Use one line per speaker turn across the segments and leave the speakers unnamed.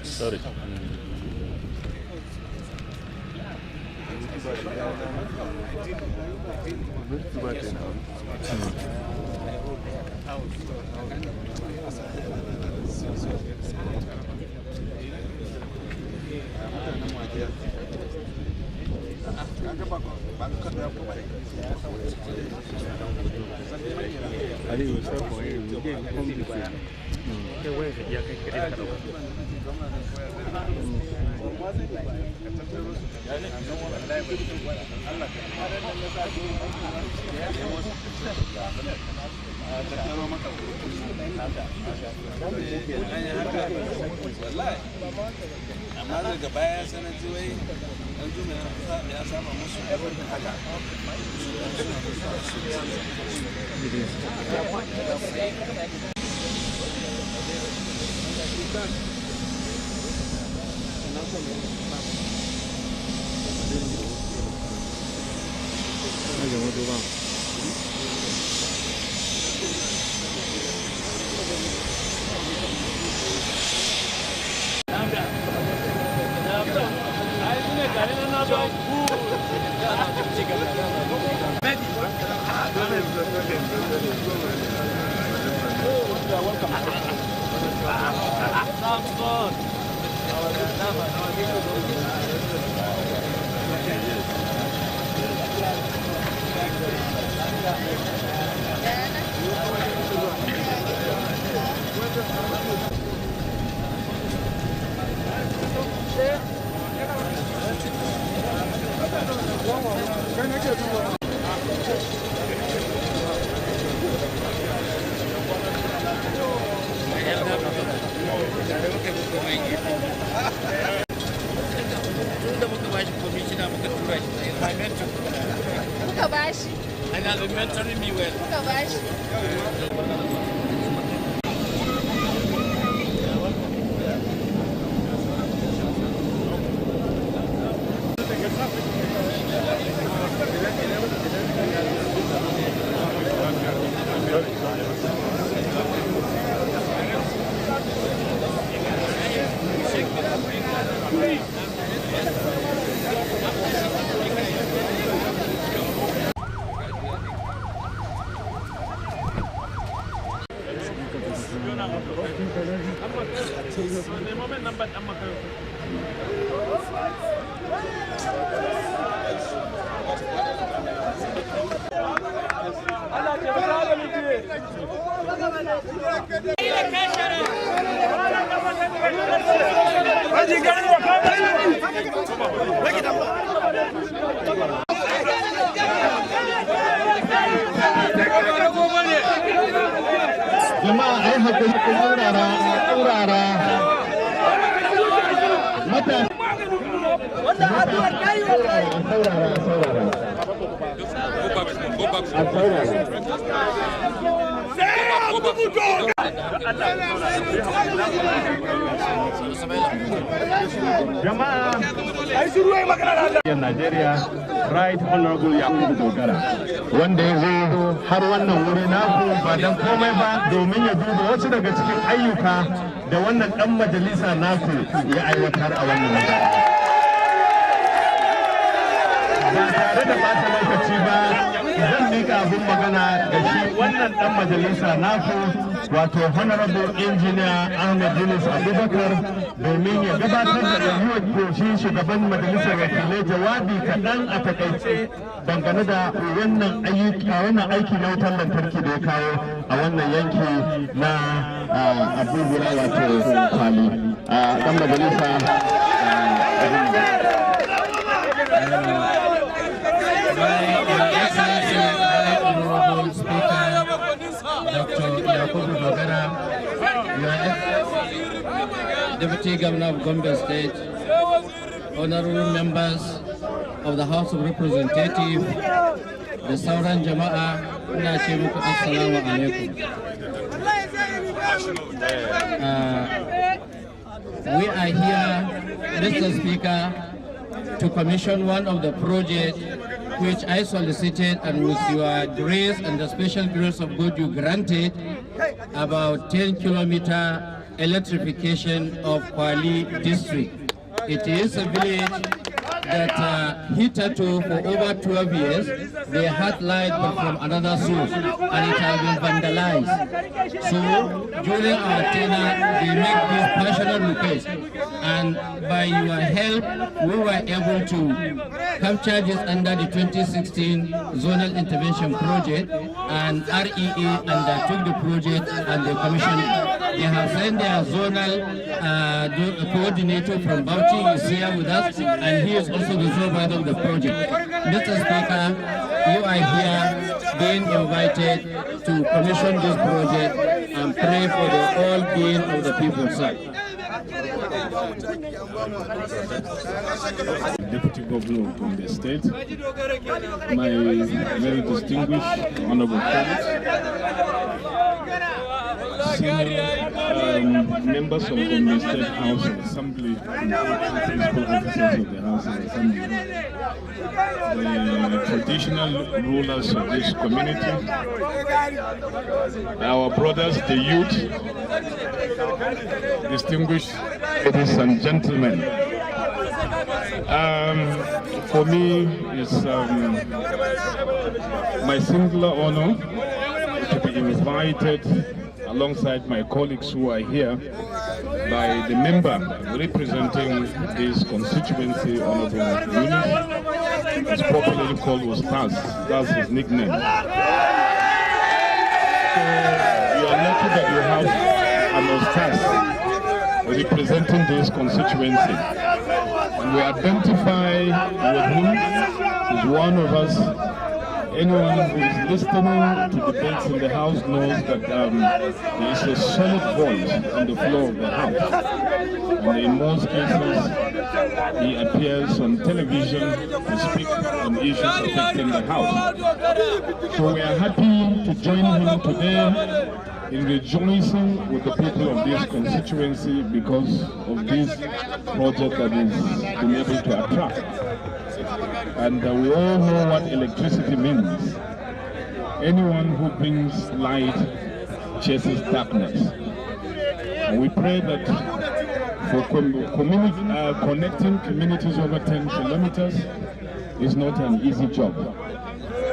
Sorry.
amma daga baya sanar jiwai an zo mai ya sama musu haka
jama'a ai hakuri ku saurara mata wannan addu'ar kai wallahi saurara jama'a ai shiru ai magana da Najeriya Right Honorable Yakubu Dogara wanda ya zo har wannan wuri naku ba dan komai ba domin ya duba wasu daga cikin ayyuka da wannan dan majalisa naku ya aiwatar a wannan magana. Ba tare da bata lokaci ba zan mika abin magana da shi wannan dan majalisa naku wato Honorable Engineer Ahmed Yunus Abubakar domin ya gabatar da rayuwar koshi shugaban majalisar wakilai jawabi kaɗan a takaice dangane da wannan aiki na wutar lantarki da ya kawo a wannan yanki na abubuwa wato kwali dan majalisa
Deputy Governor of Gombe State, honorable members of the House of Representatives, the sauran jama'a, ina ce muku assalamu alaikum. We are here, Mr. Speaker, to commission one of the projects which I solicited, and with your grace and the special grace of God you granted, about 10-kilometer electrification of Kwali district. It is a village that hitherto for over 12 years they had light but from another source, and it has been vandalized. So during our tenure we make this personal request, and by your help we were able to capture this under the 2016 zonal intervention project, and REA undertook the project and the commission. They have sent their zonal coordinator from Bauchi is here with us, and he is also the supervisor of the project. Mr. Speaker, you are here being invited to commission this project and pray for the well-being of the people, sir.
Deputy Governor of the state, my very distinguished honorable colleagues, senior members of the State House of Assembly, principal officers of the House of Assembly, the traditional rulers of this community, our brothers, the youth, distinguished ladies and gentlemen. For me, it's my singular honor to be invited alongside my colleagues who are here by the member representing this constituency, Honorable Yunus. It's popularly called Ustaz. That's his nickname. So you are lucky that you have an Ustaz representing this constituency. And we identify with him as one of us. Anyone who is listening to debates in the House knows that there is a solid voice on the floor of the House. And in most cases, he appears on television to speak on issues affecting the House. So we are happy to join him today in rejoicing with the people of this constituency because of this project that is been able to attract. And we all know what electricity means. Anyone who brings light chases darkness. And we pray that for connecting communities over 10 kilometers is not an easy job.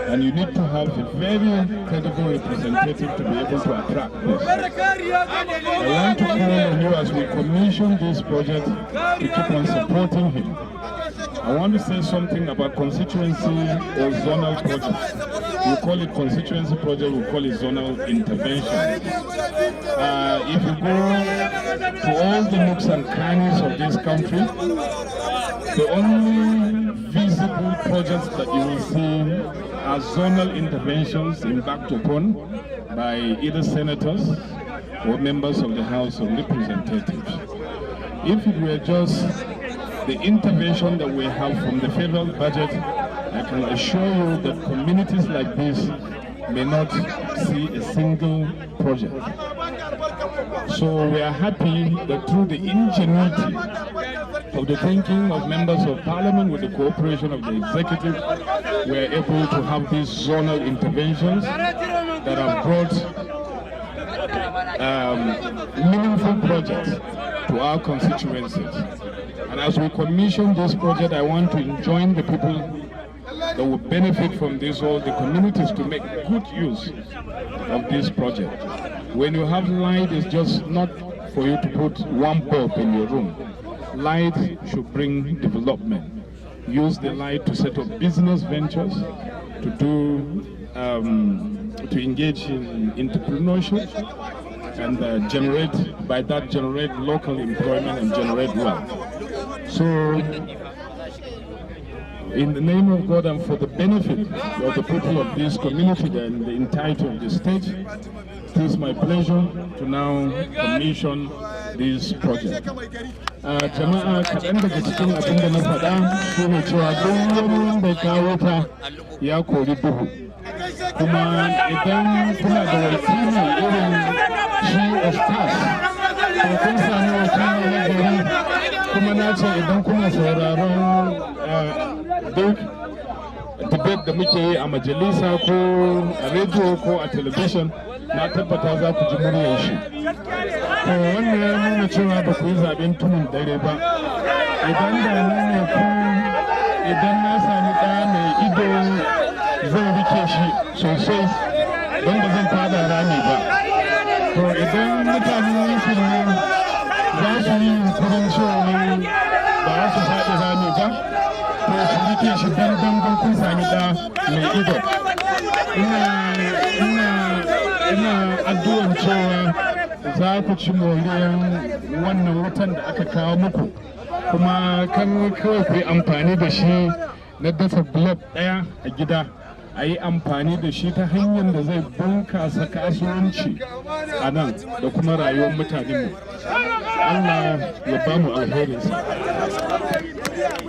And you need to have a very credible representative to be able to attract this. I want to call on you as we commission this project to keep on supporting him. I want to say something about constituency or zonal projects. We call it constituency project, we call it zonal intervention. If you go to all the nooks and crannies of this country, the only visible projects that you will see are zonal interventions embarked upon by either senators or members of the House of Representatives. If it were just the intervention that we have from the federal budget, I can assure you that communities like this may not see a single project. So we are happy that through the ingenuity of the thinking of members of parliament with the cooperation of the executive, we are able to have these zonal interventions that have brought meaningful projects to our constituencies. And as we commission this project, I want to join the people that will benefit from this, all the communities, to make good use of this project. When you have light, it's just not for you to put one bulb in your room. Light should bring development. Use the light to set up business ventures, to do, to engage in entrepreneurship, and by that generate local employment and generate wealth. So, in the name of God and for the benefit of the people of this community and the entirety of the state, it is my pleasure to now commission this project. Jama'a, kaɗan daga cikin abin da na faɗa shi ne cewa duk wani da kawo ta ya kori duhu. Kuma idan kuna da wakili irin shi Ustaz, to kun sami wakili na gari, kuma na ce idan kuna sauraron duk debate da muke yi a majalisa ko a rediyo ko a television, na tabbata za ku ji muryar shi. To wannan ya nuna cewa ba ku yi zaben tumun dare ba. Idan da ni ne ku, idan na sami ɗa mai ido zan rike shi sosai don ba zan fada rami ba. To idan mutanen yankin nan za su yi yunkurin cewa ba za su faɗi rami ba, to su rike shi don dangon kun sami ɗa mai ido. Ina addu'an cewa za ku ci moriyar wannan wutan da aka kawo muku, kuma kan kawai ku yi amfani da shi na dasa blok ɗaya a gida, a yi amfani da shi ta hanyar da zai bunkasa kasuwanci a nan da kuma rayuwar mutanenmu. Allah ya ba mu alherinsa.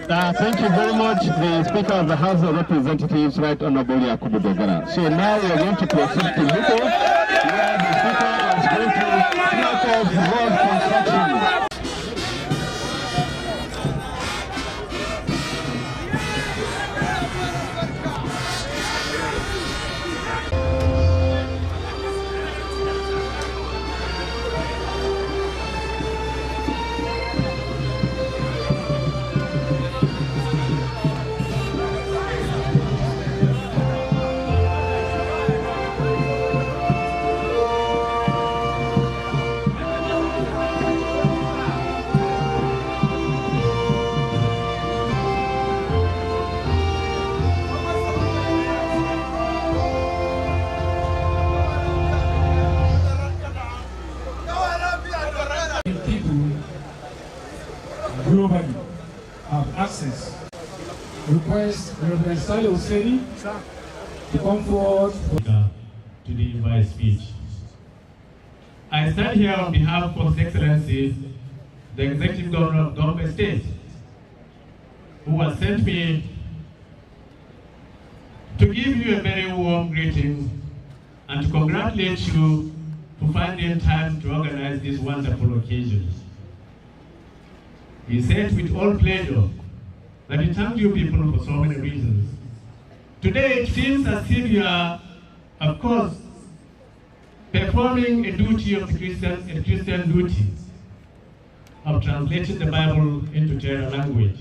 Thank you very much, the Speaker of the House of Representatives, Right Honorable Yakubu Dogara. So now we are going to proceed to Luko, where the Speaker is going to knock off road construction.
Globally have access. Request Reverend Saleh Husseini to come forward
to deliver speech. I stand here on behalf of His Excellency, the Executive Governor of Gombe State, who has sent me to give you a very warm greeting and to congratulate you for finding time to organize this wonderful occasion. He said with all pleasure that he thanked you people for so many reasons. Today it seems as if you are, of course, performing a duty of the Christian duty of translating the Bible into Terra language.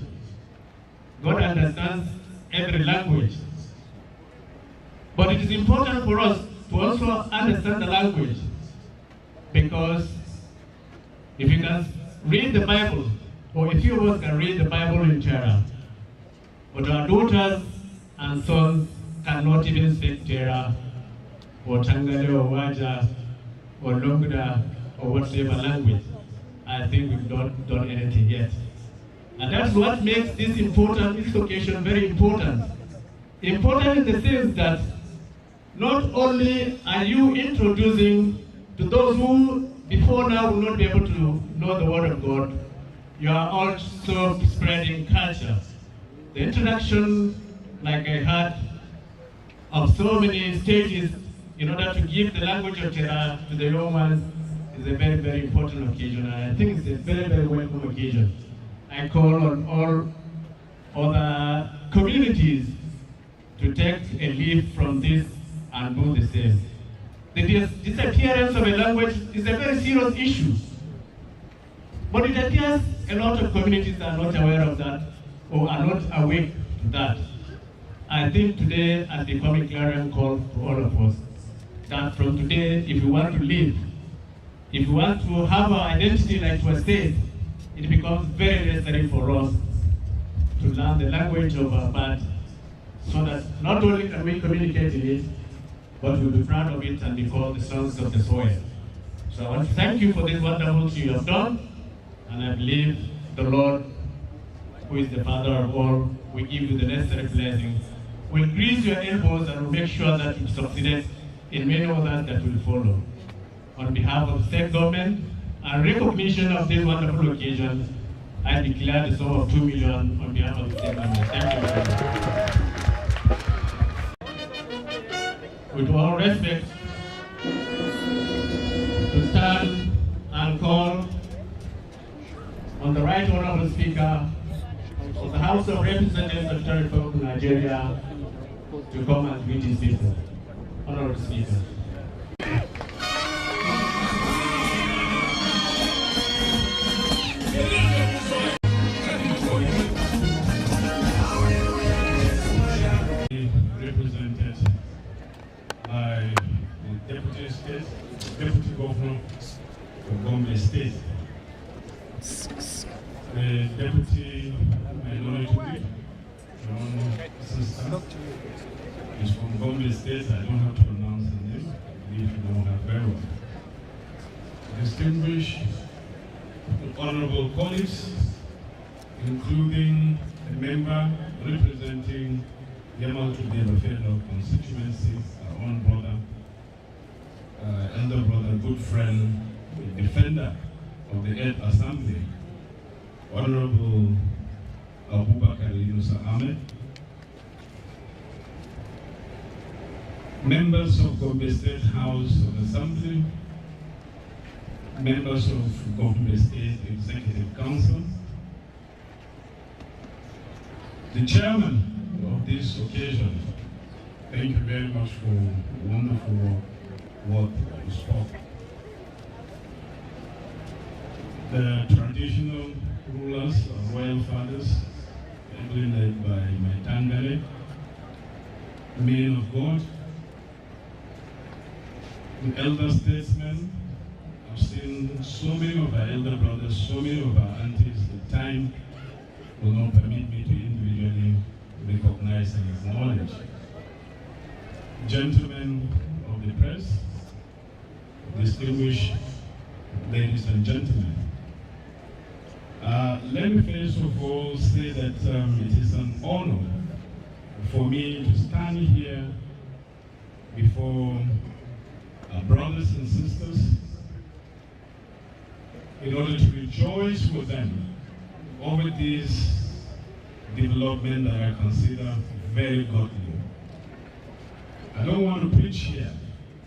God understands every language. But it is important for us to also understand the language, because if you can read the Bible, or a few of us can read the Bible in Terra, but our daughters and sons cannot even speak Terra, or Tangale, or Waja, or Longda, or whatever language. I think we've not done anything yet. And that's what makes this occasion very important. Important in the sense that not only are you introducing to those who before now will not be able to know the Word of God, you are also spreading culture. The introduction, like I had, of so many stages in order to give the language of Terra to the young ones is a very, very important occasion. And I think it's a very, very welcome occasion. I call on all other communities to take a leaf from this and do the same. The disappearance of a language is a very serious issue. But it appears a lot of communities are not aware of that or are not awake to that. I think today has become a clarion call for all of us that from today, if we want to live, if we want to have our identity like was said, it becomes very necessary for us to learn the language of our birth, so that not only can we communicate in it, but we'll be proud of it and be called the sons of the soil. So I want to thank you for this wonderful thing you have done, and I believe the Lord, who is the Father of all, will give you the necessary blessings, will grease your elbows and will make sure that you succeed in many others that will follow. On behalf of the state government and recognition of this wonderful occasion, I declare the sum of 2 million on behalf of the state government. Thank you very much. With all respect, to stand and call on the Right Honorable Speaker of the House of Representatives of the Territory of Nigeria to come and greet his people. Honorable Speaker. for Gombe State. The Deputy Minority Whip, my own sister, is from Gombe State. I don't have to pronounce her name. I believe you know her very well. Distinguished honorable colleagues, including a member representing Yamaltu Deba constituency, our own brother, elder brother, good friend, the defender of the 8th Assembly, Honorable Abubakar Yunusa Ahmed, members of Gombe State House of Assembly, members of Gombe State Executive Council, the chairman of this occasion, thank you very much for wonderful work you spoke. The traditional rulers, or royal fathers, ably led by my Tangale, men of God, the elder statesmen. I've seen so many of our elder brothers, so many of our aunties. The time will not permit me to individually recognize and acknowledge. Gentlemen of the press, distinguished ladies and gentlemen, let me first of all say that it is an honor for me to stand here before our brothers and sisters in order to rejoice with them over this development that I consider very godly. I don't want to preach here.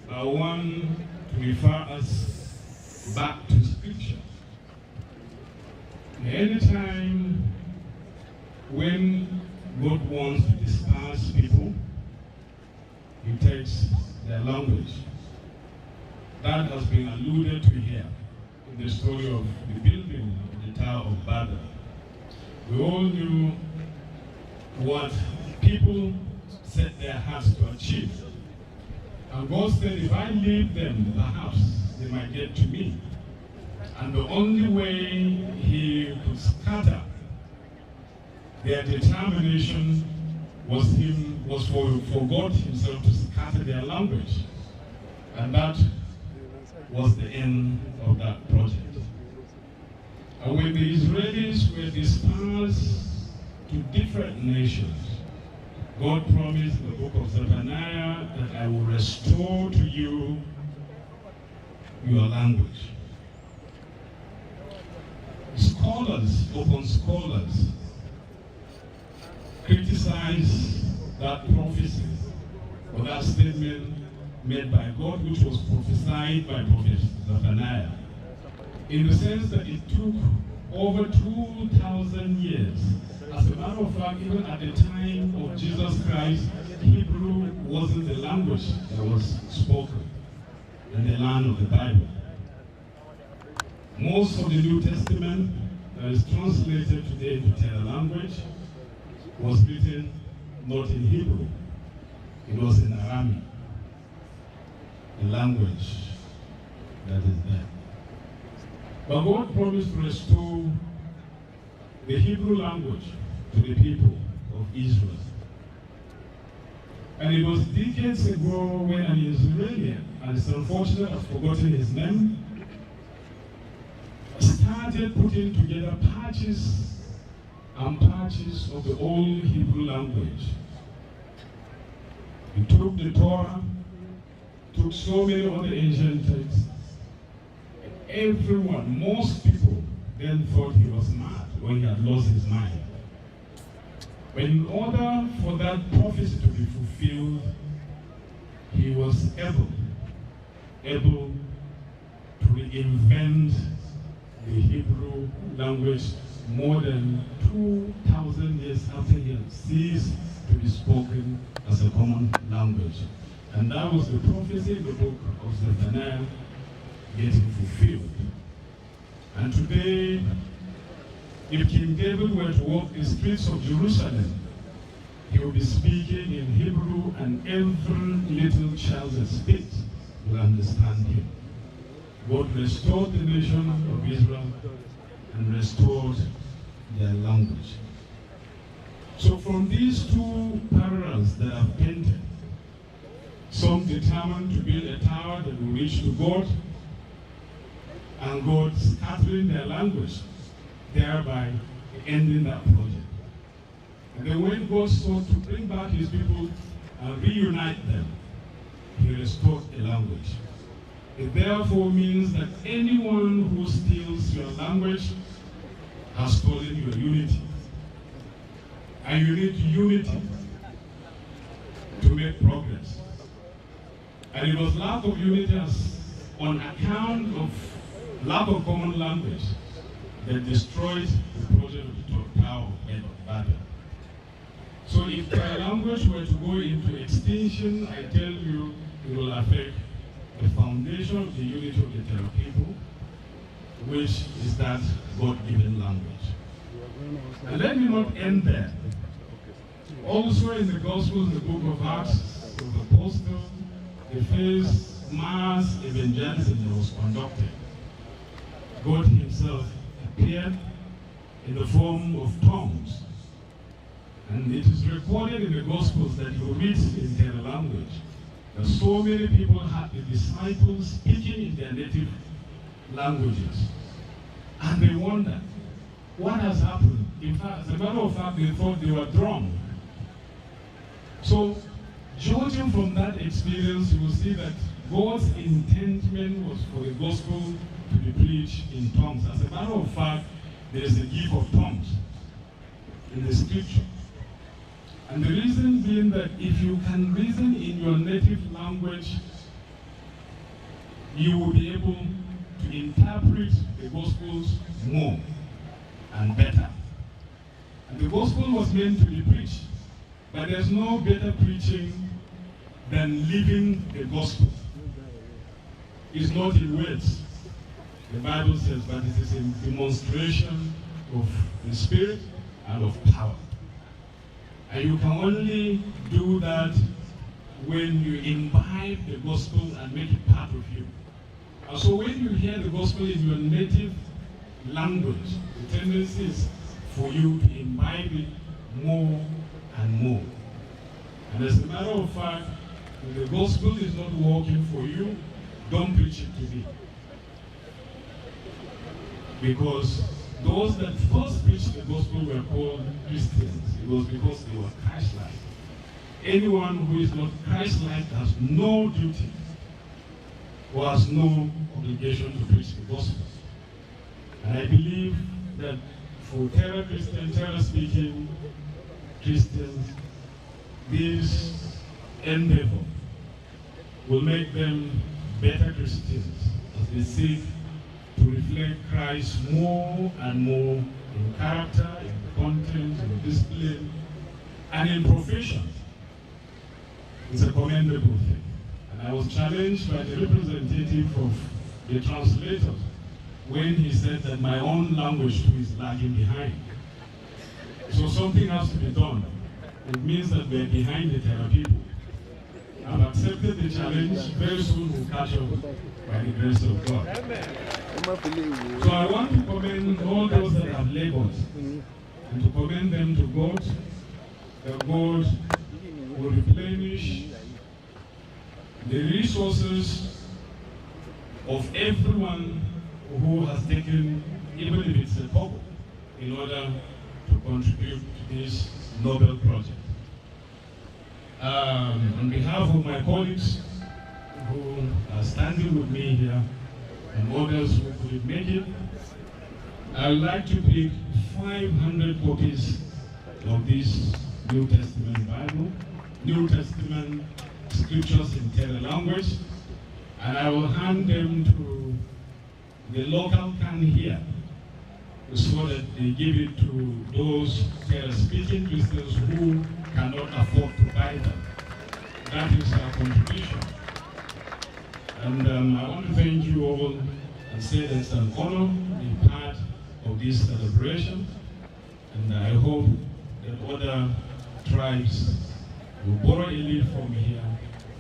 I want to refer us back to Scripture. Anytime when God wants to disperse people, He takes their language. That has been alluded to here in the story of the building of the Tower of Babel. We all knew what people set their hearts to achieve. And God said, if I leave them, perhaps they might get to me. And the only way He could scatter their determination was for God Himself to scatter their language. And that was the end of that project. And when the Israelis were dispersed to different nations, God promised in the book of Zephaniah that I will restore to you your language. Scholars, open scholars, criticize that prophecy or that statement made by God, which was prophesied by Prophet Zephaniah, in the sense that it took over 2,000 years. As a matter of fact, even at the time of Jesus Christ, Hebrew wasn't the language that was spoken in the land of the Bible. Most of the New Testament that is translated today into their language was written not in Hebrew, it was in Aramaic, the language that is there. But God promised to restore the Hebrew language to the people of Israel. And it was decades ago when an Israeli, and it's unfortunate I've forgotten his name, started putting together patches and patches of the old Hebrew language. He took the Torah, took so many other ancient texts. Everyone, most people, then thought he was mad when he had lost his mind. But in order for that prophecy to be fulfilled, he was able to reinvent the Hebrew language more than 2,000 years after he had ceased to be spoken as a common language. And that was the prophecy in the book of Zephaniah getting fulfilled. And today, if King David were to walk the streets of Jerusalem, he will be speaking in Hebrew, and every little child that speaks will understand him.
God restored the nation of Israel and restored their language. So from these two parallels that I've painted, some determined to build a tower that will reach to God, and God scattering their language, thereby ending that project. And then when God sought to bring back his people and reunite them, he restored a language. It therefore means that anyone who steals your language has stolen your unity. And you need unity to make progress. And it was lack of unity on account of lack of common language that destroyed the project of the Tower of Babel. So if their language were to go into extinction, I tell you, it will affect the foundation of the unity of the Terra people, which is that God-given language. And let me not end there. Also in the Gospels, the book of Acts of the Apostles, the first mass evangelism that was conducted, God himself appeared in the form of tongues. And it is recorded in the Gospels that you read in their language, that so many people had the disciples speaking in their native languages. And they wondered, what has happened? In fact, as a matter of fact, they thought they were drunk. So, judging from that experience, you will see that God's intentment was for the gospel to be preached in tongues. As a matter of fact, there is a gift of tongues in the scripture. And the reason being that if you can reason in your native language, you will be able to interpret the Gospels more and better. And the Gospel was meant to be preached, but there's no better preaching than living the Gospel. It's not in words, the Bible says, but it is in demonstration of the Spirit and of power. And you can only do that when you imbibe the gospel and make it part of you. And so when you hear the gospel in your native language, the tendency is for you to imbibe it more and more. And as a matter of fact, if the gospel is not working for you, don't preach it to me. Because those that first preached the gospel were called Christians. It was because they were Christ-like. Anyone who is not Christ-like has no duty or has no obligation to preach the gospel. And I believe that for Terra-speaking Christians, this endeavor will make them better Christians as they seek to reflect Christ more and more in character, in content, in discipline, and in profession. It's a commendable thing. And I was challenged by the representative of the translators when he said that my own language too is lagging behind. So something has to be done. It means that we're behind the Terra people. I've accepted the challenge. Very soon we'll catch up by the grace of God. So I want to commend all those that have labored and to commend them to God, that God will replenish the resources of everyone who has taken, even if it's a couple, in order to contribute to this noble project. On behalf of my colleagues who are standing with me here and others who couldn't make it, I would like to pick 500 copies of this New Testament Bible, New Testament scriptures in Terra language, and I will hand them to the local can here so that they give it to those Terra-speaking Christians who cannot afford to buy them. That is our contribution. And I want to thank you all and say that it's an honor to be part of this celebration. And I hope that other tribes will borrow a lead from here,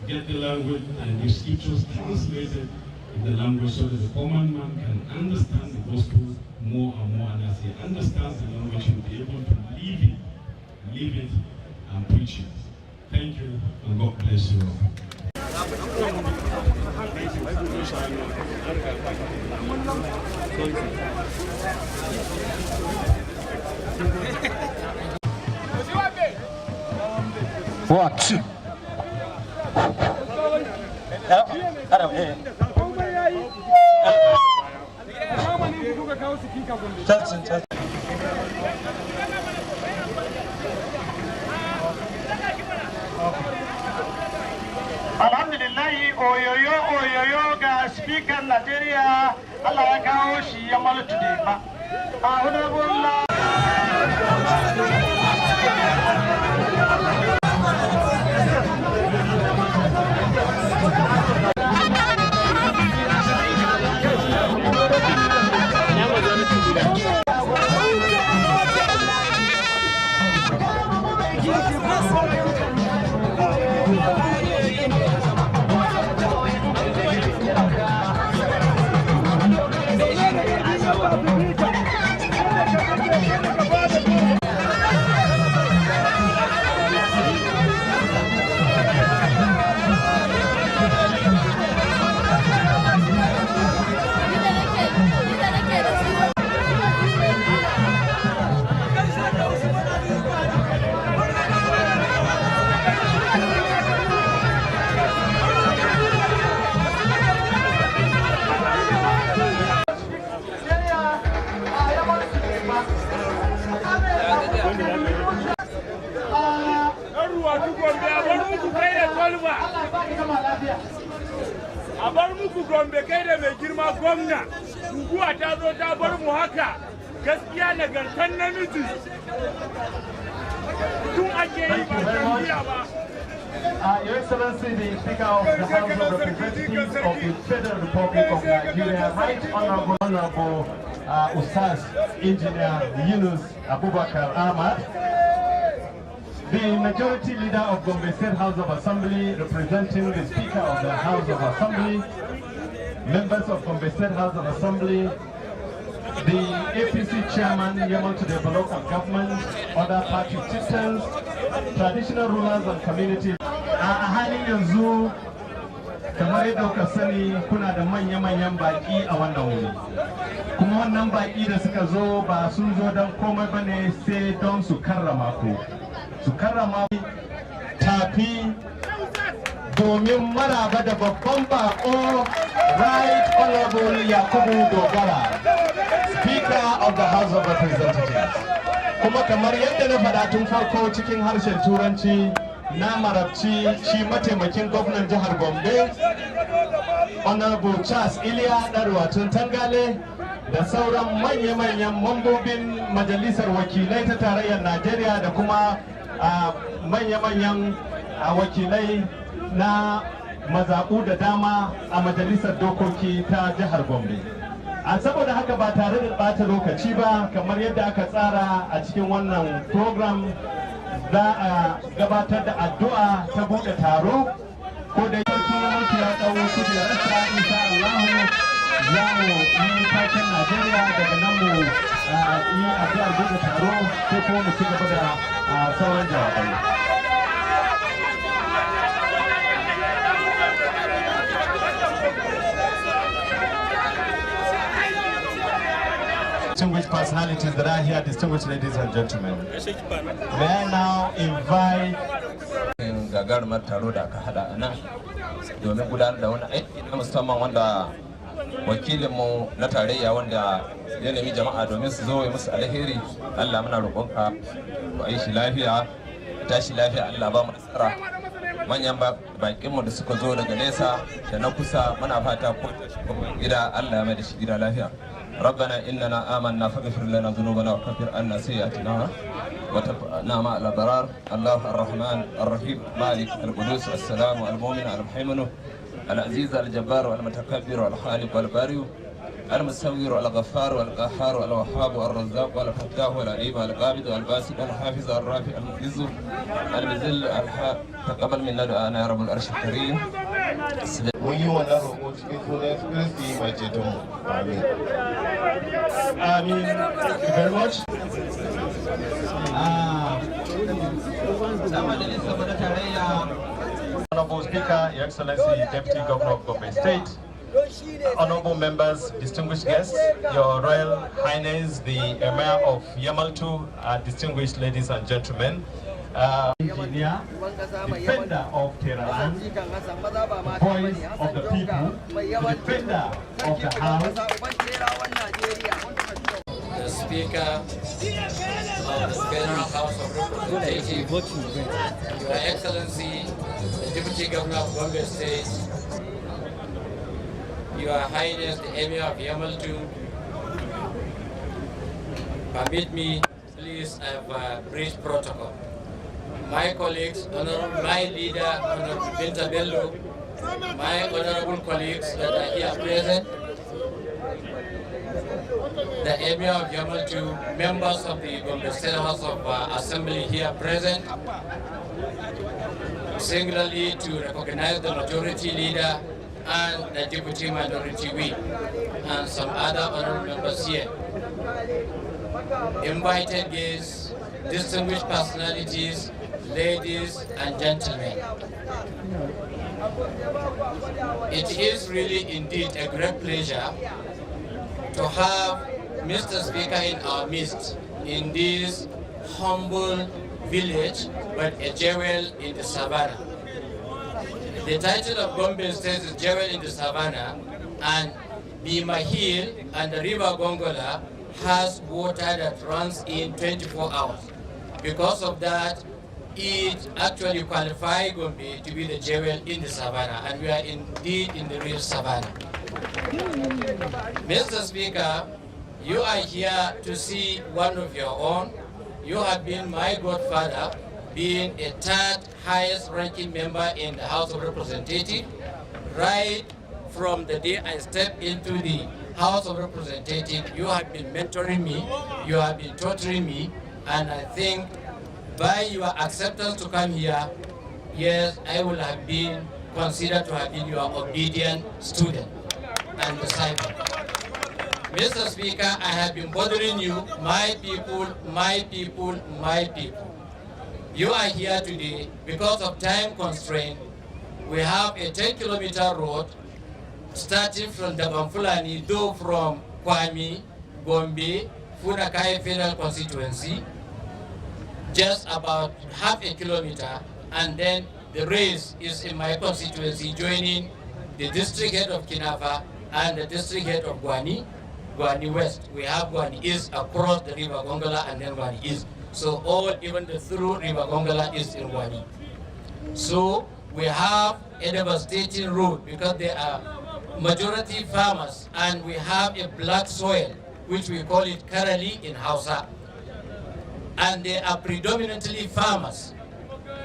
get the language and the scriptures translated the language so that the common man can understand the gospel more and more, and as he understands the language, he'll be able to live it, and preach it. Thank you, and God bless you all.
What? Alhamdulillahi, oyoyo ga speaker Nigeria, Allah ya kawo shi yamaltu deba.
a bar muku Gombe kai da mai girma gwamna guguwa ta zo ta bar mu haka gaskiya nagartan namiji tun ake yi ba jam'iyya ba.
Your Excellency, the Speaker of the House of Representatives of the Federal Republic of Nigeria, Right Honorable Ustaz Engineer Yunus Abubakar Ahmad, the Majority Leader of Gombe State House of Assembly, representing the Speaker of the House of Assembly, members of Gombe State House of Assembly, the APC Chairman, yamaltu deba local government, other party chieftains, traditional rulers and communities. A halin yanzu kamar yadda kuka sani kuna da manya-manyan baki a wannan wuri. Kuma wannan baki da suka zo ba sun zo don komai bane sai don su karrama ku. Su karrama tafi domin maraba da babban bako Right Honorable Yakubu Dogara, Speaker of the House of Representatives. Kuma kamar yadda na faɗa tun farko cikin harshen Turanci, na marabci shi mataimakin gwamnan jihar Gombe, Honorable Charles Iliya Darwatun Tangale, da sauran manya-manyan mambobin Majalisar Wakilai ta Tarayyar Najeriya da kuma manya-manyan wakilai na mazaɓu da dama a Majalisar Dokoki ta jihar Gombe. A saboda haka ba tare da ɓata lokaci ba, kamar yadda aka tsara a cikin wannan program, za a gabatar da addu'a ta buɗe taro ko da yankin yamaltu ya ɗau kujerarsa insha Allah za mu yi taken Najeriya daga nan mu yi addu'ar buɗe taro sai kuma mu ci gaba da sauran jawabai. Distinguished personalities that are here, distinguished ladies and gentlemen. May I now invite
gagarumar taro da aka hada a nan domin gudanar da wani aiki na musamman wanda wakilinmu na tarayya wanda ya nemi jama'a domin su zo musu alheri. Allah muna roƙonka ku yi shi lafiya, tashi lafiya, Allah ba mu nasara. Manyan bakinmu da suka zo daga nesa da na kusa muna fata ko gida Allah ya mai da shi gida lafiya. ربنا إننا آمنا فاغفر لنا ذنوبنا وكفر عنا سيئاتنا وتوفنا مع الأبرار. الله الرحمن الرحيم مالك القدوس السلام المؤمن المهيمن العزيز الجبار والمتكبر والخالق والبارئ المصور والغفار والقهار والوهاب والرزاق والفتاح والعليم والقابض والباسط الحافظ الرافع المعز المذل تقبل منا دعانا يا رب العرش الكريم.
Mun yi wannan roƙo cikin sunan Kristi mai cetonmu. Amin. Amin. Thank you very much. Honorable Speaker, Your Excellency, Deputy Governor of Gombe State, honorable members, distinguished guests, Your Royal Highness, the Emir of Yamaltu, distinguished ladies and gentlemen, engineer, defender of Terraland, voice of the people, defender of the house.
The Speaker of the Federal House of Representatives, Your Excellency, the Deputy Governor of Gombe State, Your Highness, the Emir of Yamaltu, permit me, please, I have a brief protocol. My colleagues, my leader, Honorable Binta Bello, my honorable colleagues that are here present, the Emir of Yamaltu, members of the Gombe State House of Assembly here present, singularly to recognize the majority leader and the deputy minority whip, and some other honorable members here. Invited guests, distinguished personalities, ladies and gentlemen. It is really indeed a great pleasure to have Mr. Speaker in our midst in this humble village, but a jewel in the savannah. The title of Gombe State is Jewel in the Savannah, and Bima Hill and the River Gongola has water that runs in 24 hours. Because of that, it actually qualifies Gombe to be the jewel in the savannah, and we are indeed in the real savannah. Mr. Speaker, you are here to see one of your own. You have been my godfather, being a third highest ranking member in the House of Representatives. Right from the day I stepped into the House of Representatives, you have been mentoring me, you have been tutoring me, and I think by your acceptance to come here, yes, I will have been considered to have been your obedient student and disciple. Mr. Speaker, I have been bothering you, my people, my people, my people. You are here today because of time constraint. We have a 10-kilometer road starting from Dabamfulani, though from Kwame, Gombe, Funakai Federal Constituency, just about half a kilometer, and then the race is in my constituency, joining the district head of Kinafa and the district head of Gwani West. We have Gwani East across the River Gongola, and then Gwani East. So all, even the through River Gongola is in Gwani. So we have a devastating road because there are majority farmers, and we have a black soil, which we call it Karali in Hausa. And they are predominantly farmers.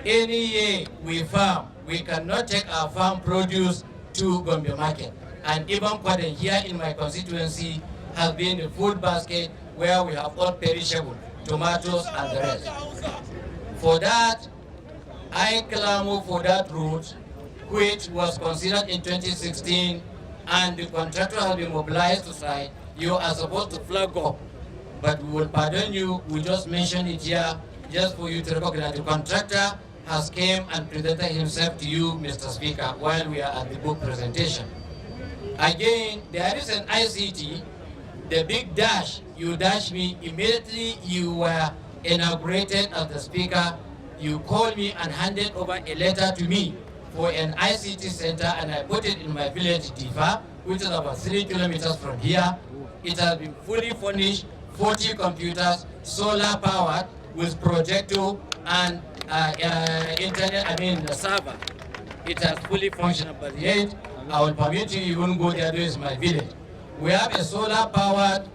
Any year we farm, we cannot take our farm produce to Gombe market. And even Kwaden here in my constituency has been a food basket where we have all perishable, tomatoes and the rest. For that, I clamor for that route, which was considered in 2016, and the contractor has been mobilized to site. You are supposed to flag up, but we will pardon you. We just mention it here just for you to recognize the contractor has came and presented himself to you, Mr. Speaker, while we are at the book presentation. Again, there is an ICT, the big dash. You dash me immediately. You were inaugurated as the Speaker. You called me and handed over a letter to me for an ICT center, and I put it in my village, Deba, which is about 3 kilometers from here. It has been fully furnished, 40 computers, solar powered, with projector and internet, the server. It has fully functional, but yet I will permit you even go there. This is my village. We have a solar powered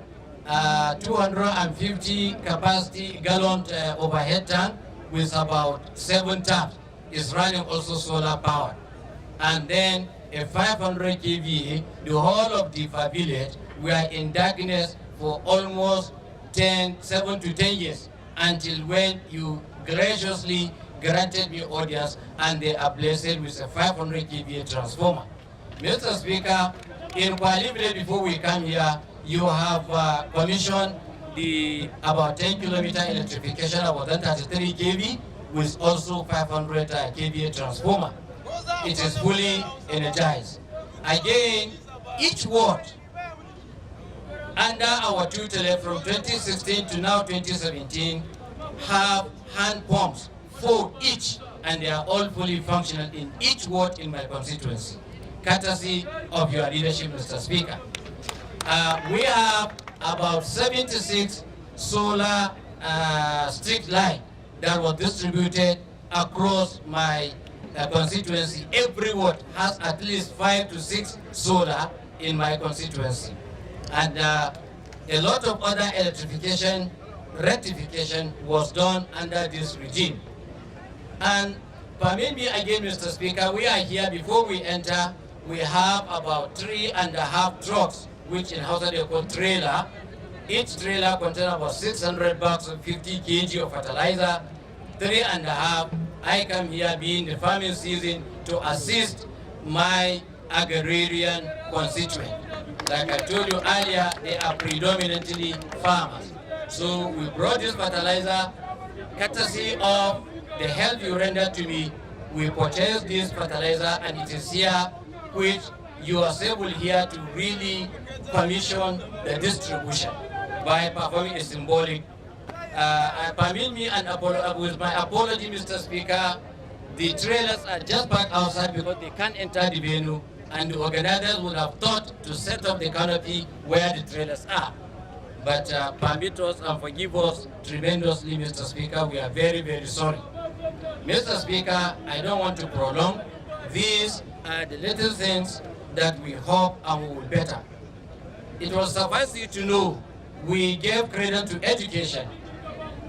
250 capacity gallon overhead tank with about 7 taps. It's running also solar powered. And then a 500 kVA, the whole of Difa village, we are in darkness for almost 7 to 10 years, until when you graciously granted me audience, and they are blessed with a 500 kVA transformer. Mr. Speaker, in Kwali village before we come here, you have commissioned the about 10 kilometer electrification of 133 kV with also 500 kVA transformer. It is fully energized. Again, each ward under our tutelage from 2016 to now 2017 have hand pumps, 4 each, and they are all fully functional in each ward in my constituency, courtesy of your leadership, Mr. Speaker. We have about 76 solar street light that was distributed across my constituency. Every ward has at least 5 to 6 solar in my constituency. And a lot of other electrification, rectification was done under this regime. And permit me again, Mr. Speaker, we are here, before we enter, we have about 3.5 trucks, which in Hausa they call trailer. Each trailer contains about 600 bags of 50 kg of fertilizer. 3.5, I come here being the farming season to assist my agrarian constituent. Like I told you earlier, they are predominantly farmers. So we brought this fertilizer, courtesy of the help you rendered to me. We purchased this fertilizer, and it is here which you are able here to really commission the distribution by performing a symbolic. Permit me and with my apology, Mr. Speaker, the trailers are just parked outside because they can't enter the venue, and the organizers would have thought to set up the canopy where the trailers are. But permit us and forgive us tremendously, Mr. Speaker. We are very, very sorry. Mr. Speaker, I don't want to prolong. These are the little things that we hope and we will better. It will suffice you to know we gave credit to education.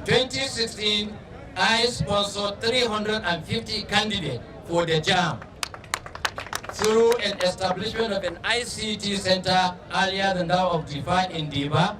2016, I sponsored 350 candidates for the JAM through an establishment of an ICT center earlier than that of DeFi in Deba.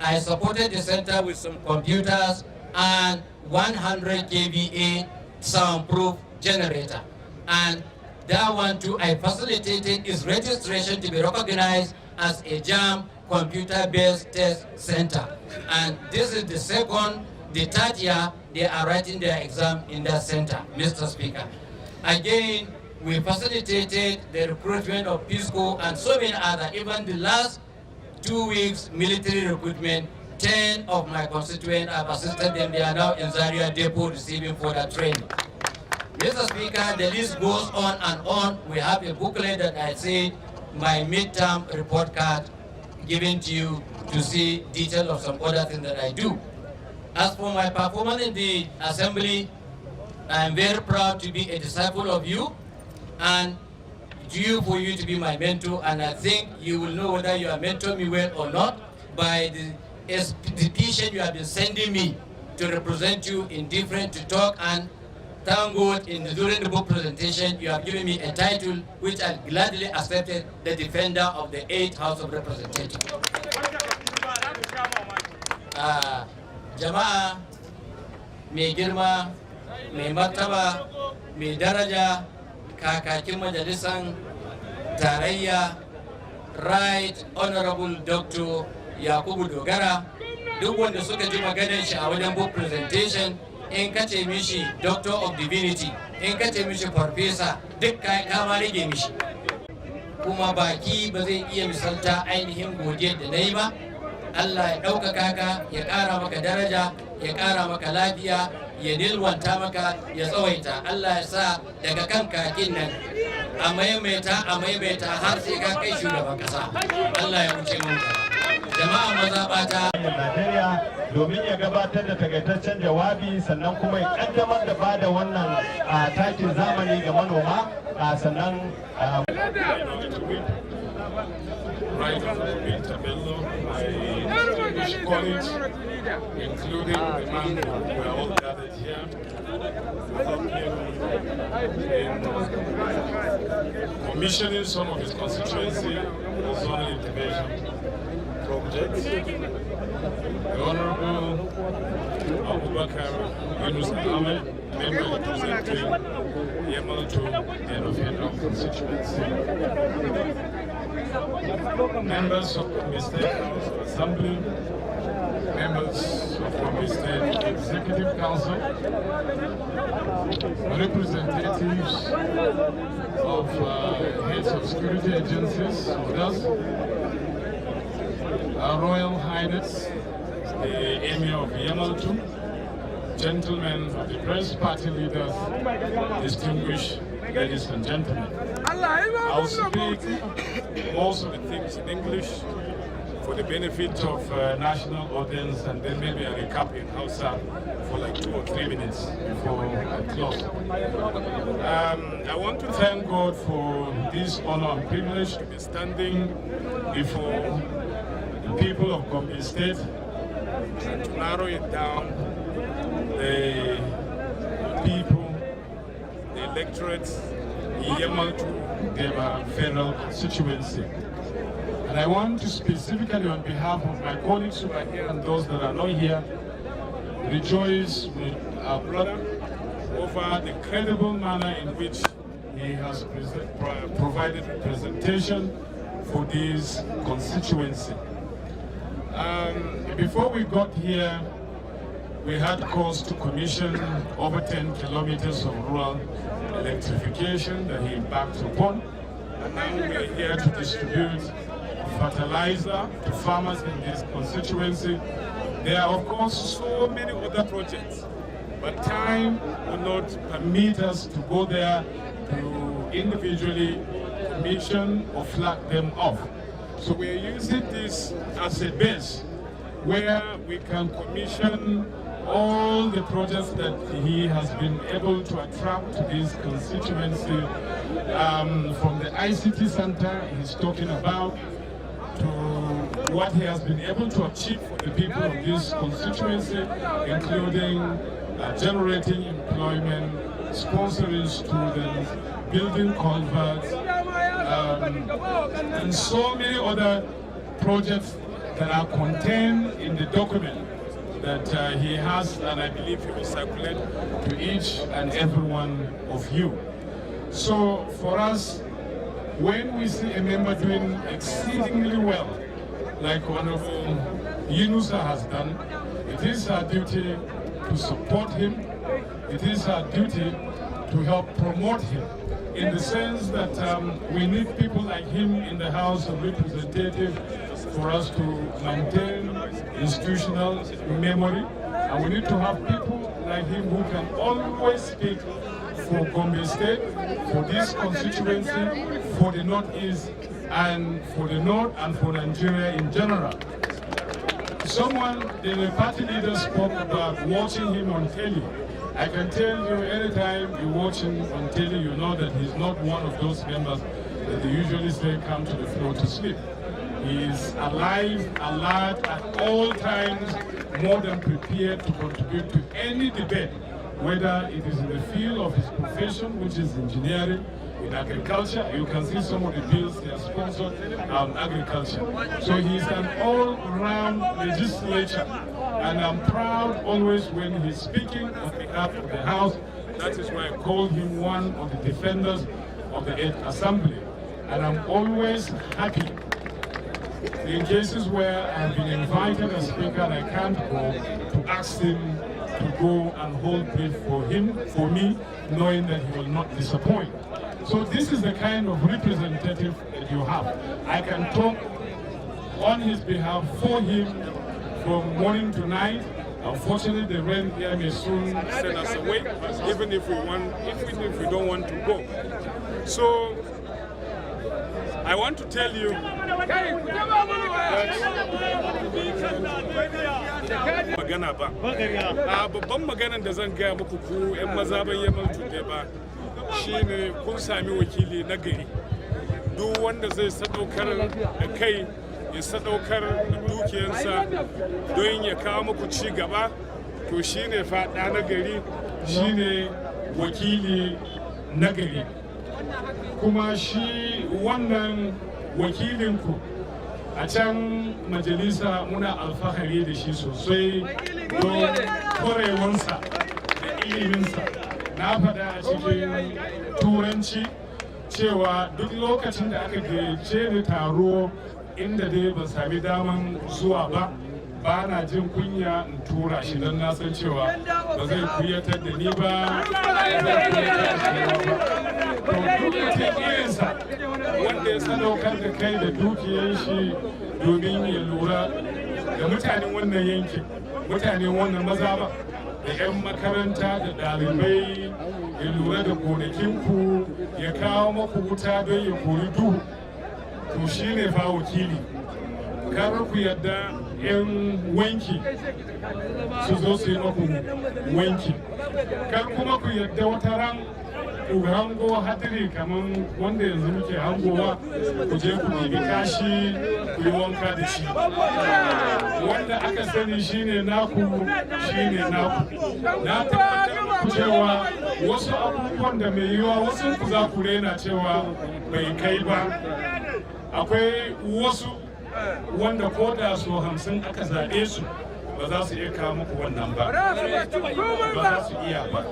I supported the center with some computers and 100 kVA soundproof generator. And that one too, I facilitated its registration to be recognized as a JAM computer-based test center. And this is the third year they are writing their exam in that center, Mr. Speaker. Again, we facilitated the recruitment of Peace Corps and so many other. Even the last 2 weeks military recruitment, 10 of my constituents have assisted them. They are now in Zaria Depot receiving further training. Mr. Speaker, the list goes on and on. We have a booklet that I said, my midterm report card given to you to see detail of some other things that I do. As for my performance in the assembly, I am very proud to be a disciple of you and due for you to be my mentor, and I think you will know whether you are mentoring me well or not by the petition you have been sending me to represent you in different, to talk, and thank God during the book presentation you have given me a title which I gladly accepted, the Defender of the 8th House of Representatives. Jama'a mai girma, mai martaba, mai daraja, kakakin majalisan tarayya, Right Honorable Dr. Yakubu Dogara, duk wanda suka ji maganar shi a wajen book presentation, in ka ce mishi Doctor of Divinity, in ka ce mishi Farfesa, duk kama rage mishi. Kuma baki ba zai iya misalta ainihin godiyar da na yi ba. Allah ya ɗaukaka ka, ya ƙara maka daraja, ya ƙara maka lafiya, ya nilwanta maka, ya tsawaita. Allah ya sa daga kan kakin nan a maimaita har sai ka kai shugaban ƙasa. Allah ya wuce mun ka. Jama'a mazaɓata
Najeriya domin ya gabatar da takaitaccen jawabi sannan kuma ya kaddamar da bada wannan takin zamani ga manoma sannan
Right Honorable Mr. Bello, my college, including the man we are all gathered here, to help him in commissioning some of his constituency, zonal intervention.
Projects, the Honorable Abubakar Yunus Ahmed, member representing Yamaltu and of Federal constituency, members of the State House of Assembly, members of the State Executive Council, representatives of heads of security agencies with us, Our Royal Highness, the Emir of Yamaltu, gentlemen of the press, party leaders, distinguished ladies and gentlemen. I'll speak most of the things in English for the benefit of national audience, and then maybe a recap in Hausa for like 2 or 3 minutes before I close. I want to thank God for this honor and privilege to be standing before the people of Gombe State and to narrow it down, the people, the electorates, Yamaltu Deba federal constituency. And I want to specifically, on behalf of my colleagues who are here and those that are not here, rejoice with our brother over the credible manner in which he has provided representation for this constituency. Before we got here, we had calls to commission over 10 kilometers of rural electrification that he embarked upon. And now we are here to distribute fertilizer to farmers in this constituency. There are, of course, so many other projects, but time will not permit us to go there to individually commission or flag them off. So we are using this as a base where we can commission all the projects that he has been able to attract to this constituency, from the ICT center he's talking about, to what he has been able to achieve for the people of this constituency, including generating employment, sponsoring students, building culverts, and so many other projects that are contained in the document that he has, and I believe he will circulate to each and every one of you. So for us, when we see a member doing exceedingly well, like Honorable Yunusa has done, it is our duty to support him. It is our duty to help promote him, in the sense that we need people like him in the House of Representatives for us to maintain institutional memory, and we need to have people like him who can always speak for Gombe State, for this constituency, for the Northeast, and for the North, and for Nigeria in general. The party leader spoke about watching him on telly. I can tell you, anytime you watch him on telly, you know that he's not one of those members that they usually say come to the floor to sleep. He is alive, alert at all times, more than prepared to contribute to any debate, whether it is in the field of his profession, which is engineering, in agriculture. You can see some of the bills they are sponsored on agriculture. So he's an all-round legislature, and I'm proud always when he's speaking on behalf of the House. That is why I call him one of the defenders of the 8th Assembly. And I'm always happy in cases where I've been invited as Speaker and I can't go, to ask him to go and hold brief for me, knowing that he will not disappoint. So this is the kind of representative that you have. I can talk on his behalf for him from morning to night. Unfortunately, the rain here may soon send us away, even if we don't want to go. So I want to tell you magana ba. Babban maganan da zan gaya muku ku 'yan mazaban Yamaltu Deba shine kun sami wakili na gari. Duk wanda zai sadaukar da kai, ya sadaukar da dukiyarsa don ya kawo muku ci gaba, to shine faɗa na gari, shine wakili na gari. Kuma shi wannan wakilinku
a can majalisa muna alfahari da shi sosai don kwarewansa da iliminsa. Na faɗa a cikin turanci cewa duk lokacin da aka gayyace ni taro inda dai ban sami daman zuwa ba na jin kunya in tura shi don na san cewa ba zai kuyatar da ni ba, irinsa wanda ya sadaukar da kai da dukiyar shi domin ya lura da mutanen wannan yankin, mutanen wannan mazaba da 'yan makaranta da ɗalibai, ya lura da gonakinku, ya kawo maku wuta don ya kori duhu. To shi ne fa wakili. Kar ku yadda 'yan wanki su zo su yi maku wanki. Kar kuma ku yadda wata ran ku hango hadiri kamar wanda yanzu muke hangowa, ku je ku nemi kashi ku yi wanka da shi. Wanda aka sani shine naku shine naku. Na tabbatar muku cewa wasu abubuwan da mai yiwa wasu ku za ku rena cewa bai kai ba. Akwai wasu wanda ko da su 50 aka zaɓe su ba za su iya kawo muku wannan ba, ba za su iya ba.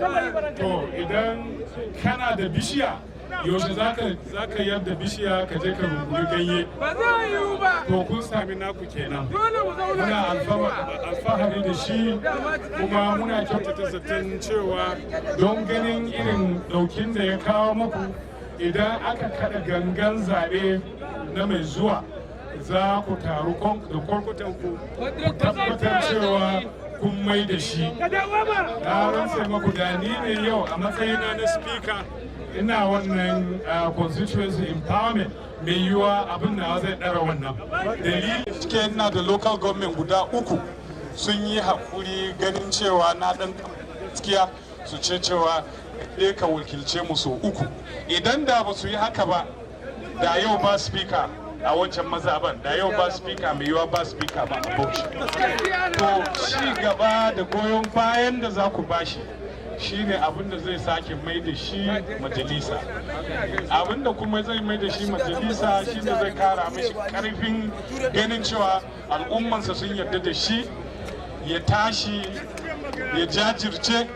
To idan kana da bishiya, yaushe za ka yadda bishiya ka je ka rungumi ganye? To kun sami naku kenan. Muna alfahari da shi, kuma muna kyautata zaton cewa don ganin irin ɗaukin da ya kawo muku, idan aka kada gangan zaɓe na mai zuwa, za ku taru da kwarkwatanku ku tabbatar cewa kun mai da shi. Na rantse maku da ni ne yau a matsayina na speaker ina wannan constituency empowerment, mai yiwuwa abin da zai ɗara wannan. Dalili cike ina da local government guda 3 sun yi haƙuri ganin cewa na ɗan gaskiya su ce cewa ɗaya ka wakilce mu so 3. Idan da ba su yi haka ba, da yau ba speaker a wancan mazaban, da yau ba speaker mai yiwa ba speaker ba a Bauchi. To ci gaba da goyon bayan da za ku bashi shine abin da zai sake mai da shi majalisa. Abin da kuma zai mai da shi majalisa shine zai kara mishi karfin ganin cewa al'ummansa sun yarda da shi, ya tashi ya jajirce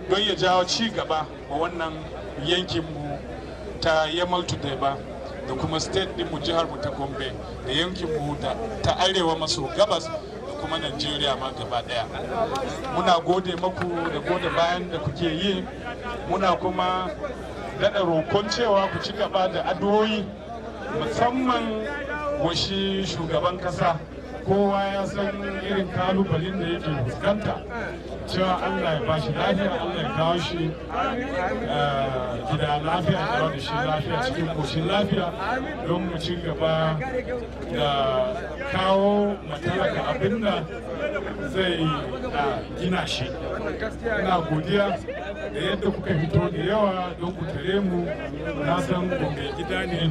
don ya jawo ci gaba wa wannan yankinmu ta yamaltu deba da kuma state din mu, jihar mu ta Gombe, da yankin mu ta arewa maso gabas da kuma Najeriya ma gaba daya. Muna gode maku da gode bayan da kuke yi, muna kuma daɗa roƙon cewa ku ci gaba da addu'o'i, musamman wa shi shugaban kasa. Kowa ya san irin kalubalen da yake fuskanta, cewa Allah ya bashi lafiya, Allah ya kawo shi gida lafiya, ya kawo da shi lafiya cikin koshin lafiya, don mu ci gaba da kawo matalaka abinda zai gina shi. Ina godiya da yadda kuka fito da yawa don ku tare mu. Na san Gombe gida ne,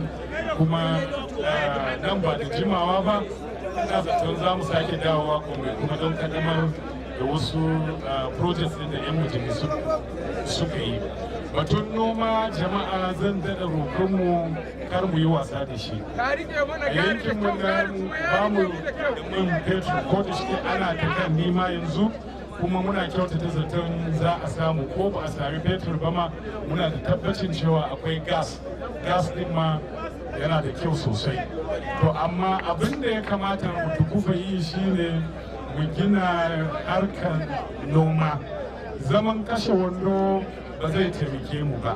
kuma nan ba da jimawa ba ina zaton za mu sake dawowa kuma don kadamar da wasu projects da 'yan majalisu suka yi. Batun noma jama'a zan daɗa roƙonmu kar mu yi wasa da shi. A yankin mu nan ba mu da man fetur, ko da shi ana ta kan nima yanzu, kuma muna kyautata zaton za a samu, ko ba a sami fetur ba ma muna da tabbacin cewa akwai gas din ma yana da kyau sosai. To amma abin da ya kamata mu tukufa yi shine mu gina harkar noma. Zaman kashe wando ba zai taimake mu ba.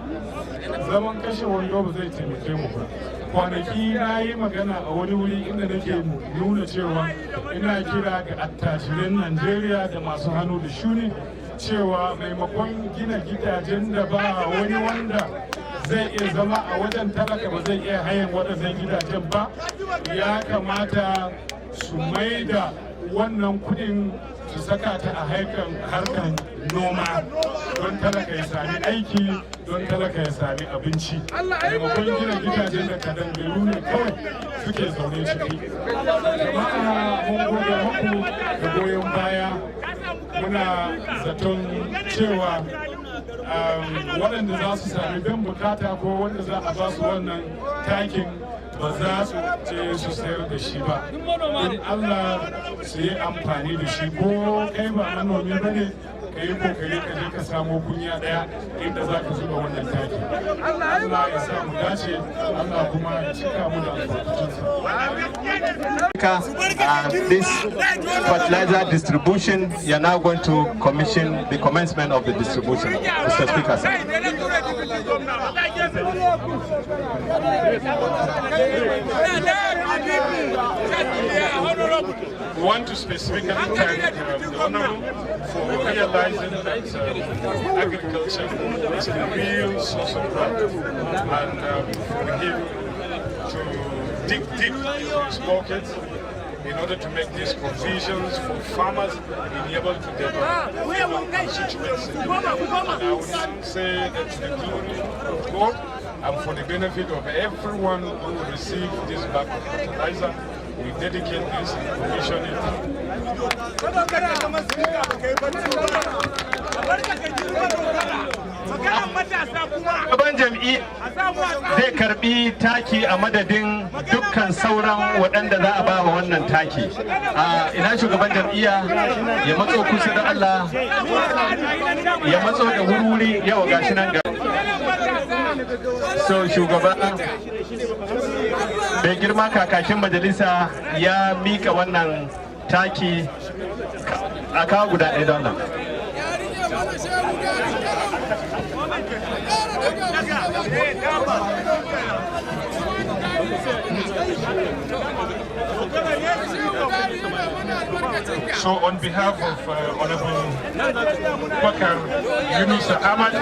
Zaman kashe wando ba zai taimake mu ba. Kwanaki na yi magana a wani wuri inda nake nuna cewa ina kira ga attajiran Najeriya da masu hannu da shuni cewa maimakon gina gidajen da ba wani wanda zai iya zama a wajen, talaka ba zai iya hayan waɗannan gidajen ba, ya kamata su mai da wannan kudin su saka ta a harkar noma, don talaka ya sami aiki, don talaka ya sami abinci. Maimakon gina gidajen da kadangaru ne kawai suke zaune ciki. Jama'a mun gode muku da goyon baya. Muna zaton cewa waɗanda za su sami bin bukata ko wanda za a ba su wannan takin ba za su je su sayar da shi ba. In Allah su yi amfani da shi ko kai ba manomi ba ne ka yi kokari ka je ka samo kunya ɗaya inda za ka zuba wannan taki. Allah ya sa mu dace, Allah kuma ya cika mu da albarkatunsa.
This fertilizer distribution, you are now going to commission the commencement of the distribution. Mr. Speaker, sir.
We want to specifically thank the Honorable for realizing that agriculture is the real source of wealth, and for him to dig deep into his pockets in order to make these provisions for farmers being able to develop constituency. And I would say that to the glory of God and for the benefit of everyone who will receive this bag of fertilizer, we dedicate this and commission it.
Gaban jam'i zai karbi taki a madadin dukkan sauran waɗanda za a ba wa wannan taki. Ina shugaban jam'iyya ya matso kusa da Allah, ya matso da wuri yawa gashi nan ga. So shugaba bai girma kakakin majalisa ya mika wannan taki a kawo guda ɗaya don nan.
So on behalf of Honorable Bakar Yunus Ahmad,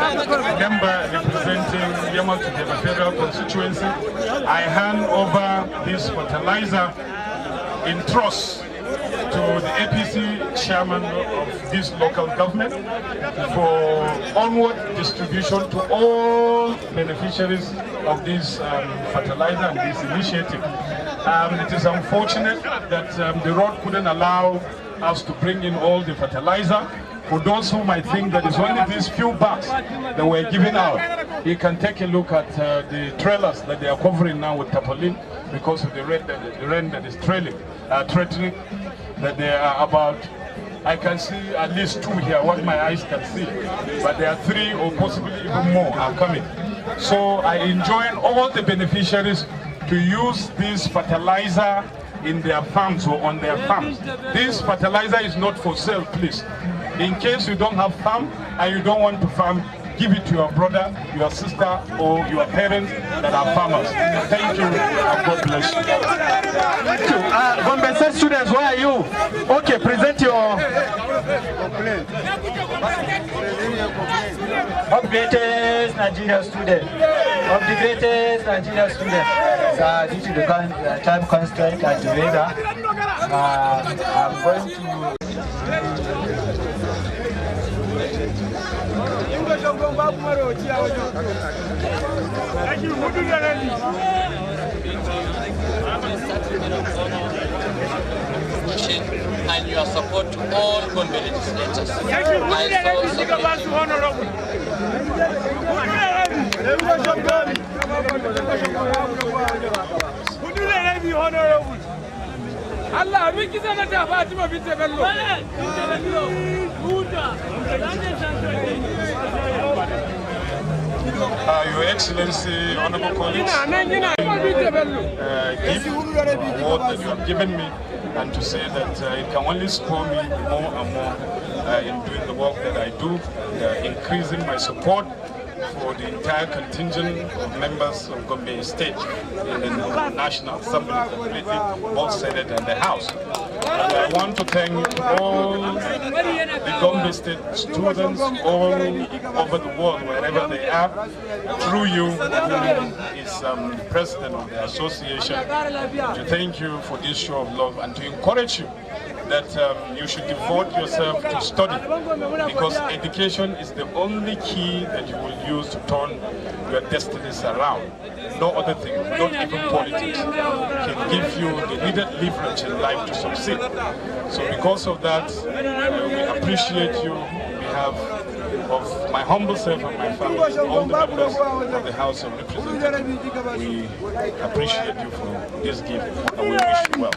member representing Yamaltu Deba Federal Constituency, I hand over this fertilizer in trust to the APC chairman of this local government for onward distribution to all beneficiaries of this fertilizer and this initiative. It is unfortunate that the road couldn't allow us to bring in all the fertilizer. For those who might think that it's only these few bags that we're giving out, you can take a look at the trailers that they are covering now with tarpaulin because of the rain that is threatening that there are about, I can see at least 2 here, what my eyes can see, but there are 3 or possibly even more are coming. So I enjoin all the beneficiaries to use this fertilizer in their farms or on their farms. This fertilizer is not for sale, please. In case you don't have farm and you don't want to farm, give it to your brother, your sister, or your parents that are farmers. Thank you, and God bless you.
Gombe State students, where are you? Okay, present your...
Of the greatest Nigerian student. Of the greatest Nigerian student. Due to the time constraint and the weather, I'm going to...
and your support to all Gombe legislators.
Allah miki zana ta Fatima binti Bello.
Your Excellency, Honorable colleagues, gift award that you have given me, and to say that it can only spur me more and more in doing the work that I do, increasing my support for the entire contingent of members of Gombe State in the National Assembly, completely, both Senate and the House. And I want to thank all the Gombe State students all over the world, wherever they are, through you, who is the president of the association, to thank you for this show of love and to encourage you that you should devote yourself to study, because education is the only key that you will use to turn your destinies around. No other thing, not even politics, can give you the needed leverage in life to succeed. So because of that, we appreciate you. We have
of my humble self and my family, all the members of the House of Representatives, we appreciate you for this gift and we wish you well.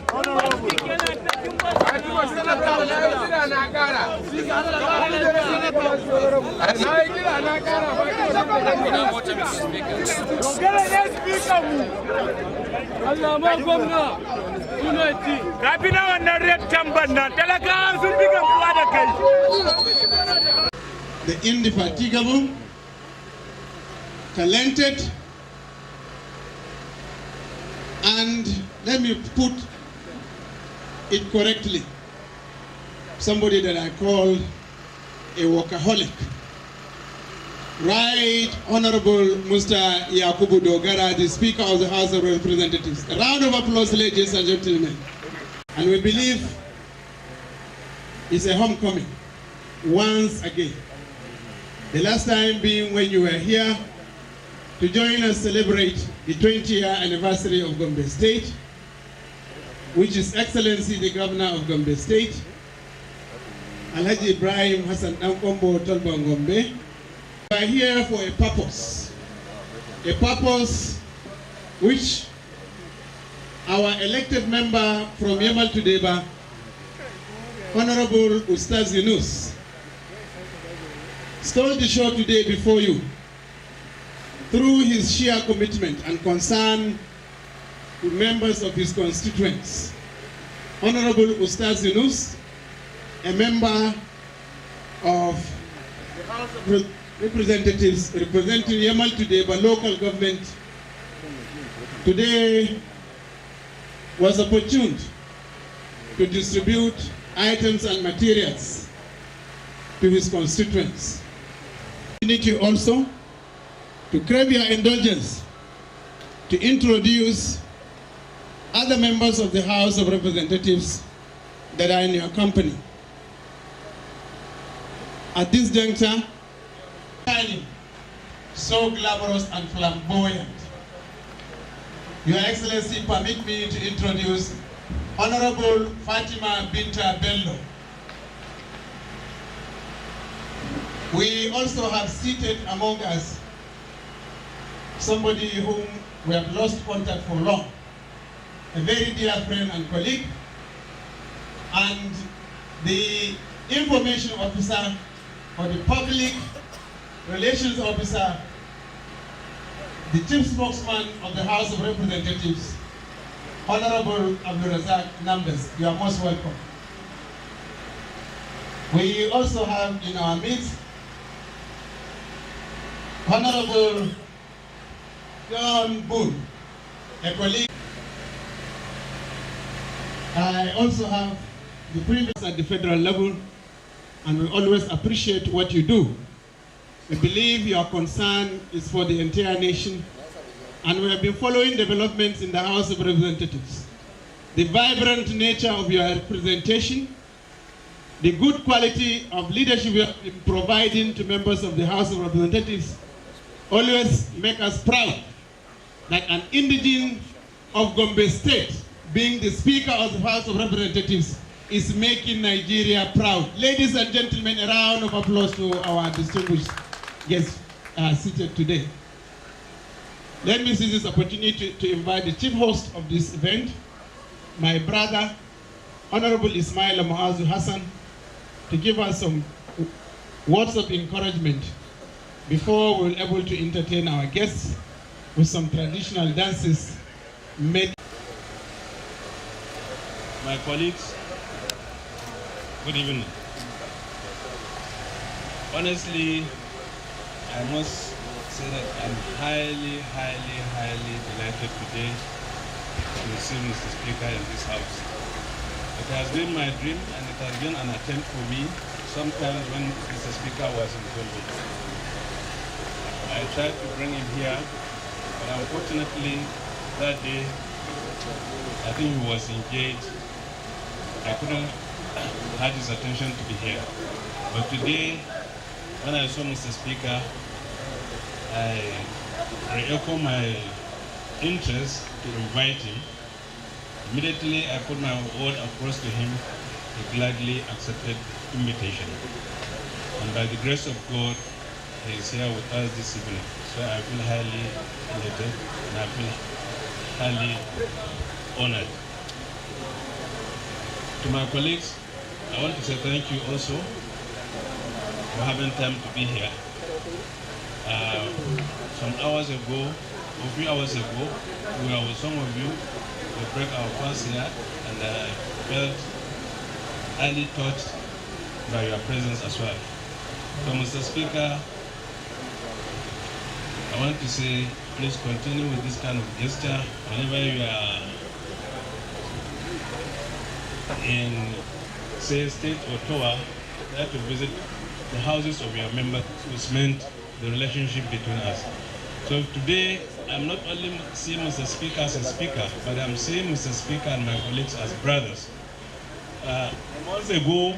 The indefatigable, talented, and let me put it correctly, somebody that I call a workaholic. Right Honorable Mr. Yakubu Dogara, the Speaker of the House of Representatives. A round of applause, ladies and gentlemen. And we believe it's a homecoming once again. The last time being when you were here to join us celebrate the 20-year anniversary of Gombe State, which His Excellency the Governor of Gombe State, Alhaji Ibrahim Hassan Dankombo Tolban Gombe. We are here for a purpose which our elected member from Yamaltu Deba, Honorable Ustaz Yunus, stole the show today before you through his sheer commitment and concern to members of his constituents. Honorable Ustaz Yunus, a member of the House of Representatives representing Yamaltu Deba local government, today was opportune to distribute items and materials to his constituents. We need you also to crave your indulgence to introduce other members of the House of Representatives that are in your company. At this juncture, so glamorous and flamboyant, Your Excellency, permit me to introduce Honorable Fatima Binta Bello. We also have seated among us somebody whom we have lost contact for long, a very dear friend and colleague, and the information officer or the public relations officer, the chief spokesman of the House of Representatives, Honorable Abdulrazak Numbers. You are most welcome. We also have in our midst Honorable John Boone, a colleague. I also have the previous at the federal level, and we always appreciate what you do. We believe your concern is for the entire nation, and we have been following developments in the House of Representatives. The vibrant nature of your representation, the good quality of leadership you have been providing to members of the House of Representatives always make us proud that an indigene of Gombe State, being the Speaker of the House of Representatives, is making Nigeria proud. Ladies and gentlemen, a round of applause to our distinguished guests seated today. Let me seize this opportunity to invite the chief host of this event, my brother, Honorable Ismail Muazu Hassan, to give us some words of encouragement before we're able to entertain our guests with some traditional dances made.
My colleagues, good evening. Honestly, I must say that I'm highly delighted today to receive Mr. Speaker in this house. It has been my dream, and it has been an attempt for me sometimes when Mr. Speaker was in Gombe. I tried to bring him here, but unfortunately that day I think he was engaged. I couldn't have his attention to be here. But today, when I saw Mr. Speaker, I re-echo my interest to invite him. Immediately, I put my word across to him. He gladly accepted the invitation. And by the grace of God, he is here with us this evening. So I feel highly elated and I feel highly honored. To my colleagues, I want to say thank you also for having time to be here. Some hours ago, a few hours ago, we were with some of you to break our fast here, and I felt highly touched by your presence as well. So, Mr. Speaker, I want to say, please continue with this kind of gesture whenever you are in, say, state or tour, try to visit the houses of your members to cement the relationship between us. So today, I'm not only seeing Mr. Speaker as a speaker, but I'm seeing Mr. Speaker and my colleagues as brothers. Months ago,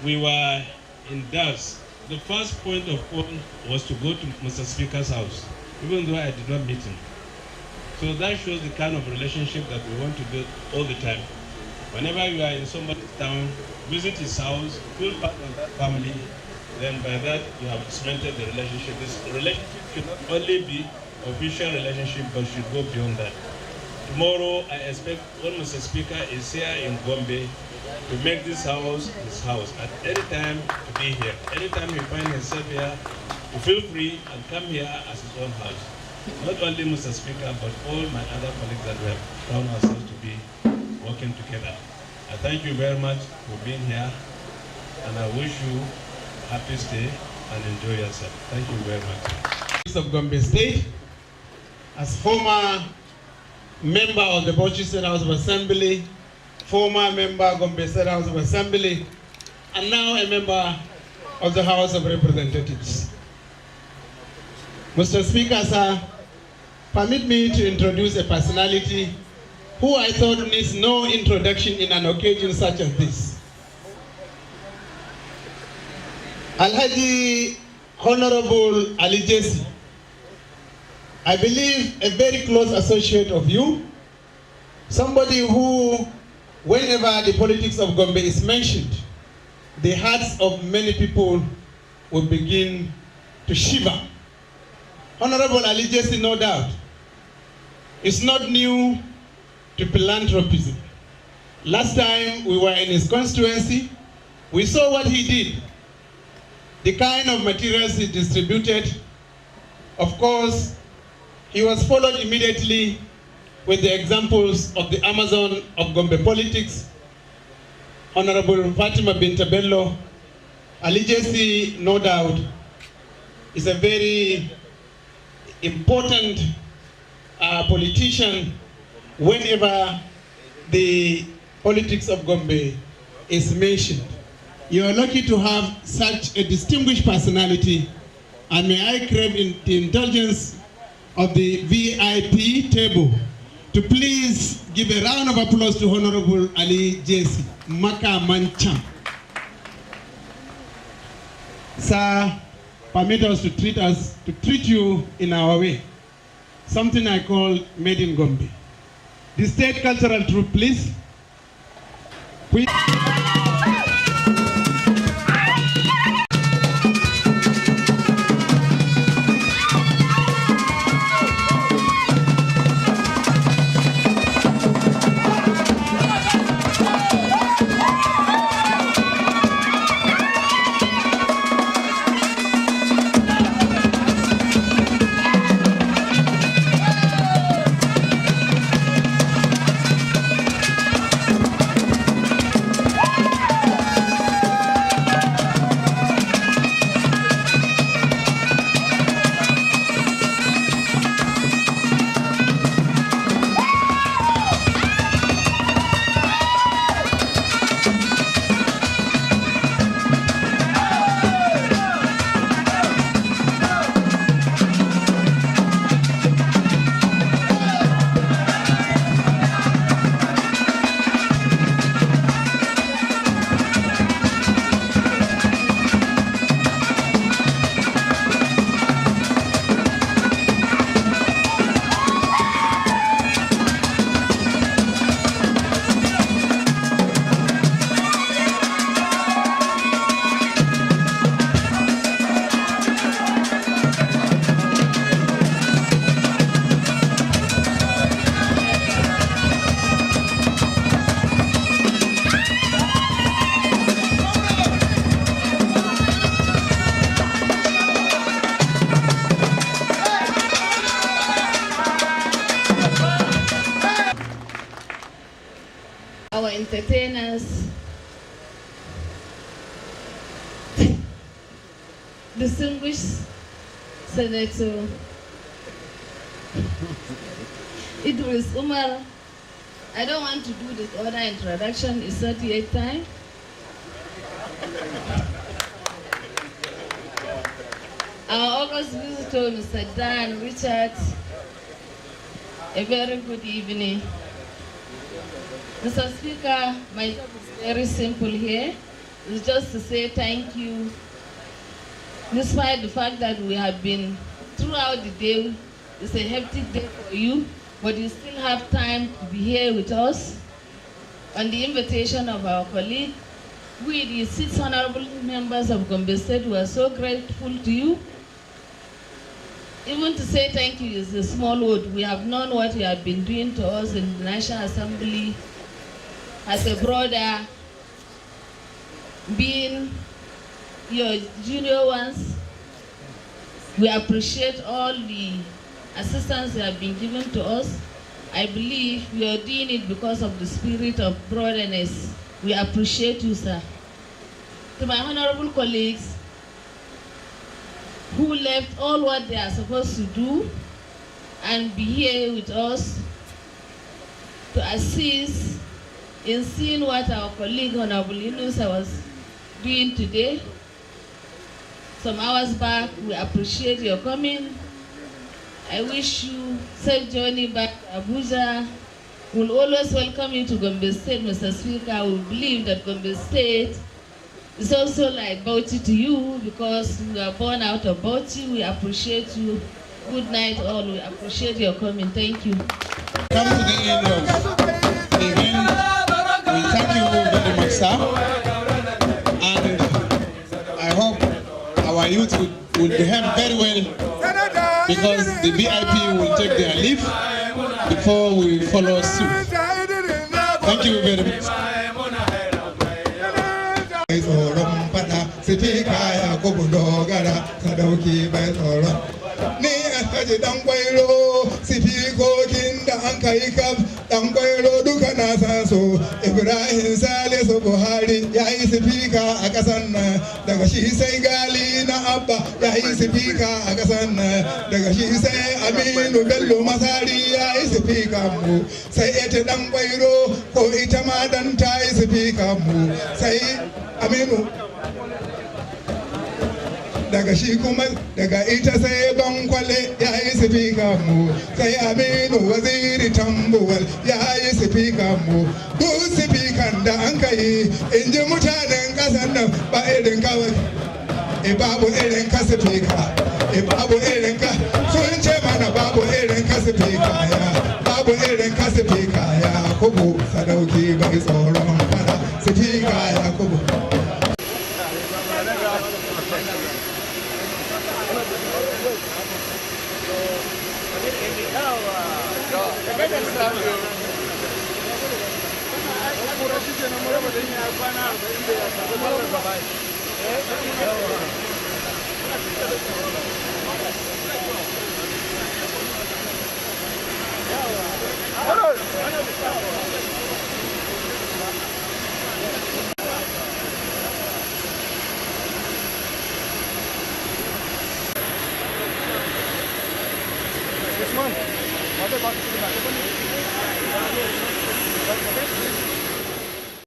we were in Dars. The first point of call was to go to Mr. Speaker's house, even though I did not meet him. So that shows the kind of relationship that we want to build all the time. Whenever you are in somebody's town, visit his house, feel part of that family, then by that you have cemented the relationship. This relationship should not only be official relationship, but should go beyond that. Tomorrow, I expect when Mr. Speaker is here in Gombe to make this house his house. At any time to be here. Anytime he finds himself here, to feel free and come here as his own house. Not only Mr. Speaker, but all my other colleagues that we have found ourselves to be working together. I thank you very much for being here, and I wish you a happy stay and enjoy yourself. Thank you very much.
Of Gombe State, as former member of the Bauchi State House of Assembly, former member Gombe State House of Assembly, and now a member of the House of Representatives. Mr. Speaker, sir, permit me to introduce a personality who I thought needs no introduction in an occasion such as this. Alhaji Honorable Ali Jesse, I believe a very close associate of you, somebody who, whenever the politics of Gombe is mentioned, the hearts of many people will begin to shiver. Honorable Ali Jesse, no doubt, is not new to philanthropism. Last time we were in his constituency, we saw what he did, the kind of materials he distributed. Of course, he was followed immediately with the examples of the Amazon of Gombe politics, Honorable Fatima Bintabello. Ali Jesse, no doubt, is a very important politician whenever the politics of Gombe is mentioned. You are lucky to have such a distinguished personality, and may I crave the indulgence of the VIP table to please give a round of applause to Honorable Ali Jesse Maka Mancham. Sir, permit us to treat you in our way. Something I call made in Gombe. The state cultural troupe, please.
entertainers, distinguished Senator Idris Umar. I don't want to do this other introduction, it's 38th time. Our August visitor, Mr. Dan Richard, a very good evening. Mr. Speaker, my job is very simple here. It's just to say thank you. Despite the fact that we have been throughout the day, it's a hectic day for you, but you still have time to be here with us. On the invitation of our colleague, we, the 6 honorable members of Gombe State, we are so grateful to you. Even to say thank you is a small word. We have known what you have been doing to us in the National Assembly as a brother, being your junior ones. We appreciate all the assistance you have been given to us. I believe we are doing it because of the spirit of brotherness. We appreciate you, sir. To my honorable colleagues who left all what they are supposed to do and be here with us to assist in seeing what our colleague Honorable Inusa was doing today. Some hours back, we appreciate your coming. I wish you safe journey back to Abuja. We'll always welcome you to Gombe State, Mr. Speaker. We believe that Gombe State is also like Bauchi to you because you are born out of Bauchi. We appreciate you. Good night all. We appreciate your coming. Thank you.
Come to the end of the event. We thank you very much, sir. And I hope our youth will behave very well because the VIP will take their leave before we follow suit. Thank you very much.
Alhaji dan kwairo sifikokin da an kai kaf dan kwairo duka na san so Ibrahim Salisu Buhari ya yi sifika a kasan nan daga shi sai Gali na Abba ya yi sifika a kasan nan daga shi sai Aminu Bello Masari ya yi sifika mu sai ita dan kwairo ko ita ma dan ta yi sifika mu sai Aminu daga shi kuma daga ita sai Bankwale ya yi sifika mu sai Aminu Waziri Tambuwal ya yi sifika mu duk sifikan da an kai in ji mutanen ƙasar nan ba irin kawai babu irin ka sifika babu irin ka sun ce mana babu irin ka sifika ya babu irin ka sifika ya kubu sadauki bai tsoron fada sifika ya kubu.
This one.